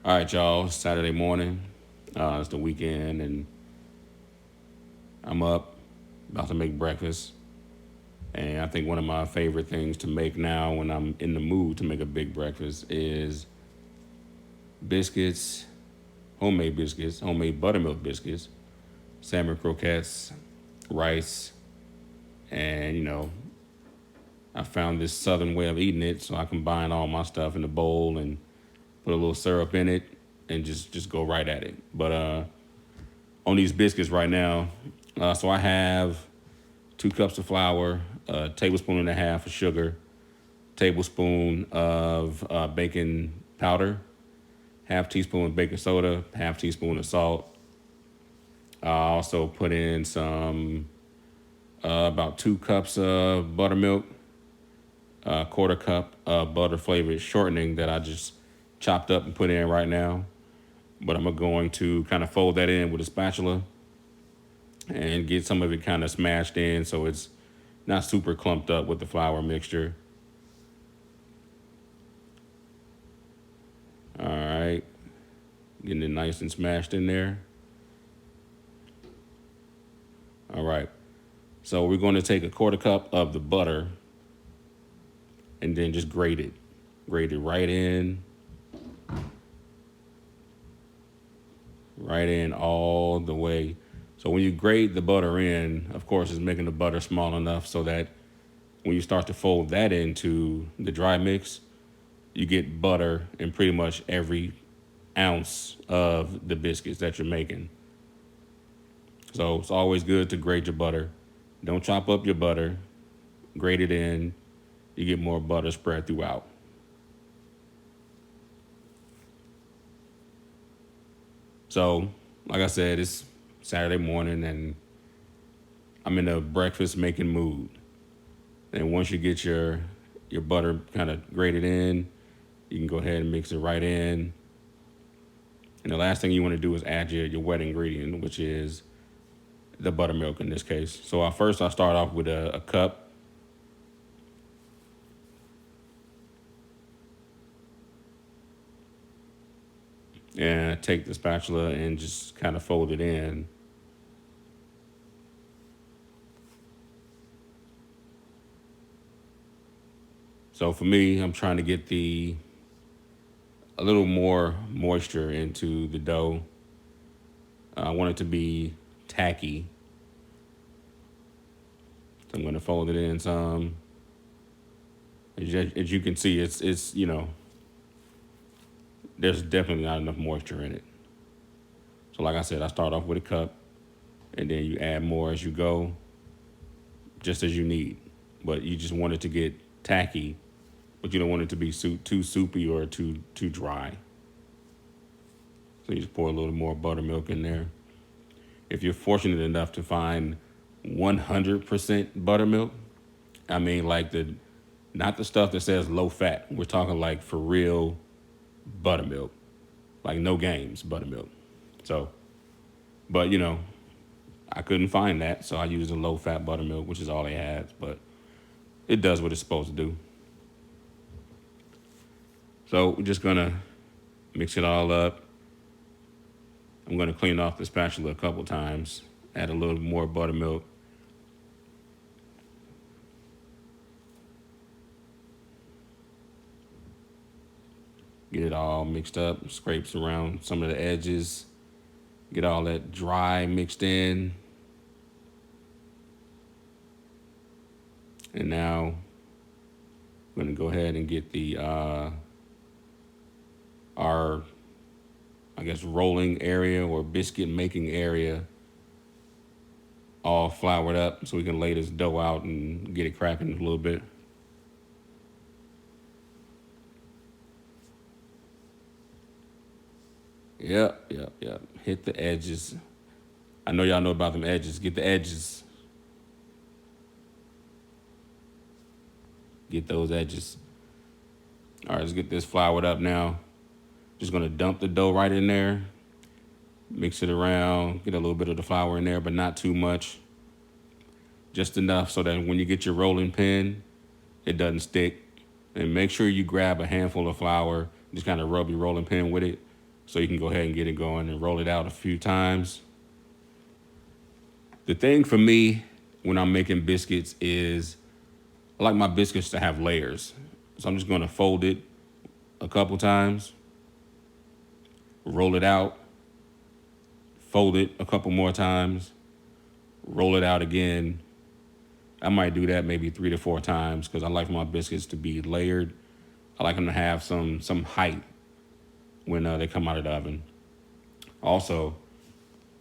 All right, y'all. It's Saturday morning. It's the weekend, and I'm up, about to make breakfast. And I think one of my favorite things to make now when I'm in the mood to make a big breakfast is biscuits, homemade buttermilk biscuits, salmon croquettes, rice, and I found this southern way of eating it, so I combine all my stuff in a bowl and put a little syrup in it and just go right at it. But on these biscuits right now, so I have 2 cups of flour, a tablespoon and a half of sugar, tablespoon of baking powder, half teaspoon of baking soda, half teaspoon of salt. I also put in some about 2 cups of buttermilk, a quarter cup of butter flavored shortening that I just chopped up and put in right now. But I'm going to kind of fold that in with a spatula and get some of it kind of smashed in so it's not super clumped up with the flour mixture. All right, getting it nice and smashed in there. All right, so we're going to take a quarter cup of the butter and then just grate it right in all the way. So when you grate the butter in, of course, it's making the butter small enough so that when you start to fold that into the dry mix, you get butter in pretty much every ounce of the biscuits that you're making. So it's always good to grate your butter. Don't chop up your butter, grate it in. You get more butter spread throughout. So, like I said, it's Saturday morning and I'm in a breakfast making mood. And once you get your butter kind of grated in, you can go ahead and mix it right in. And the last thing you want to do is add your wet ingredient, which is the buttermilk in this case. So I start off with a cup. And I take the spatula and just kind of fold it in. So for me, I'm trying to get a little more moisture into the dough. I want it to be tacky. So I'm going to fold it in some. As you can see, it's there's definitely not enough moisture in it. So like I said, I start off with a cup, and then you add more as you go, just as you need. But you just want it to get tacky, but you don't want it to be too soupy or too dry. So you just pour a little more buttermilk in there. If you're fortunate enough to find 100% buttermilk, I mean like not the stuff that says low fat. We're talking like for real buttermilk, like no games buttermilk. So, but I couldn't find that, so I used a low fat buttermilk, which is all they had, but it does what it's supposed to do. So we're just gonna mix it all up. I'm gonna clean off the spatula a couple times, add a little more buttermilk. Get it all mixed up, scrapes around some of the edges, get all that dry mixed in. And now I'm gonna go ahead and get our I guess rolling area or biscuit making area all floured up so we can lay this dough out and get it cracking a little bit. Yep. Hit the edges. I know y'all know about them edges. Get the edges. Get those edges. All right, let's get this floured up now. Just gonna dump the dough right in there. Mix it around. Get a little bit of the flour in there, but not too much. Just enough so that when you get your rolling pin, it doesn't stick. And make sure you grab a handful of flour, just kind of rub your rolling pin with it so you can go ahead and get it going and roll it out a few times. The thing for me when I'm making biscuits is I like my biscuits to have layers. So I'm just going to fold it a couple times, roll it out, fold it a couple more times, roll it out again. I might do that maybe 3 to 4 times because I like my biscuits to be layered. I like them to have some height when they come out of the oven. Also,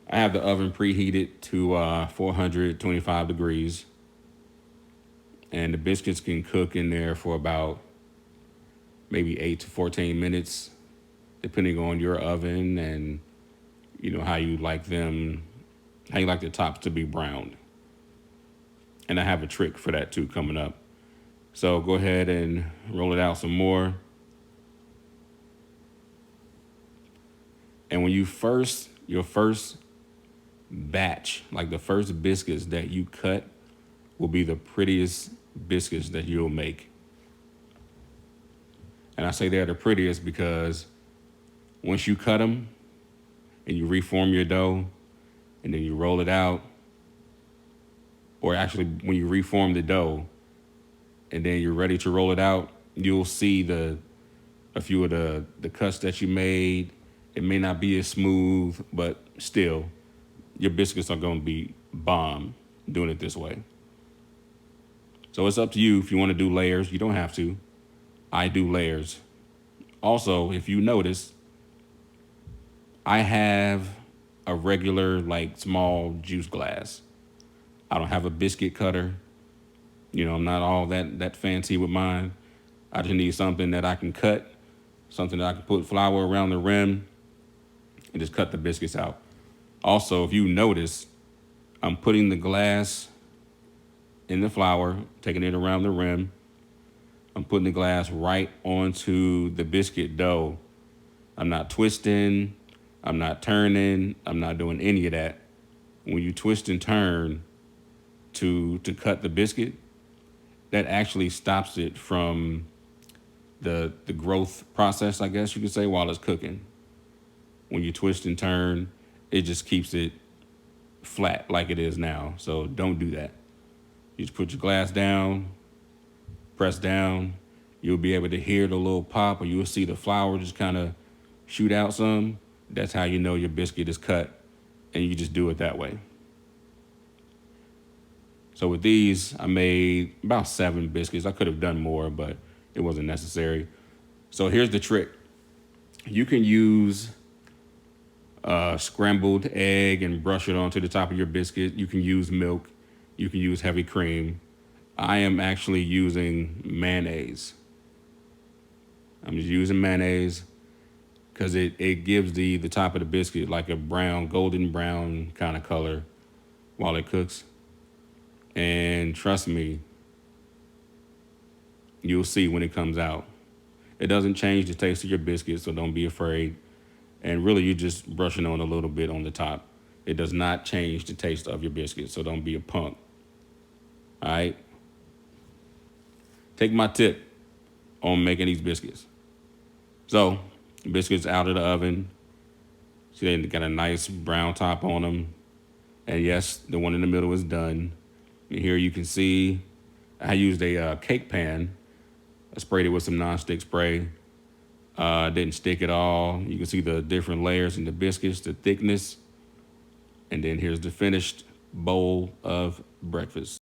I have the oven preheated to 425 degrees, and the biscuits can cook in there for about maybe 8 to 14 minutes, depending on your oven and how you like them, how you like the tops to be browned. And I have a trick for that too coming up. So go ahead and roll it out some more. And when your first batch, like the first biscuits that you cut, will be the prettiest biscuits that you'll make. And I say they're the prettiest because once you cut them and you reform your dough and then you roll it out, or actually when you reform the dough and then you're ready to roll it out, you'll see a few of the cuts that you made. It may not be as smooth, but still, your biscuits are going to be bomb doing it this way. So it's up to you if you want to do layers. You don't have to. I do layers. Also, if you notice, I have a regular, like, small juice glass. I don't have a biscuit cutter. I'm not all that fancy with mine. I just need something that I can cut, something that I can put flour around the rim and just cut the biscuits out. Also, if you notice, I'm putting the glass in the flour, taking it around the rim. I'm putting the glass right onto the biscuit dough. I'm not twisting. I'm not turning. I'm not doing any of that. When you twist and turn to cut the biscuit, that actually stops it from the growth process, I guess you could say, while it's cooking. When you twist and turn, it just keeps it flat like it is now. So don't do that. You just put your glass down, press down. You'll be able to hear the little pop, or you'll see the flour just kind of shoot out some. That's how you know your biscuit is cut, and you just do it that way. So with these, I made about 7 biscuits. I could have done more, but it wasn't necessary. So here's the trick. You can use scrambled egg and brush it onto the top of your biscuit. You can use milk. You can use heavy cream. I am actually using mayonnaise. I'm just using mayonnaise because it gives the top of the biscuit like a brown, golden brown kind of color while it cooks. And trust me, you'll see when it comes out. It doesn't change the taste of your biscuit, so don't be afraid. And really, you're just brushing on a little bit on the top. It does not change the taste of your biscuit, so don't be a punk. All right? Take my tip on making these biscuits. So, biscuits out of the oven. See, they got a nice brown top on them. And yes, the one in the middle is done. And here you can see I used a cake pan. I sprayed it with some nonstick spray. Didn't stick at all. You can see the different layers in the biscuits, the thickness. And then here's the finished bowl of breakfast.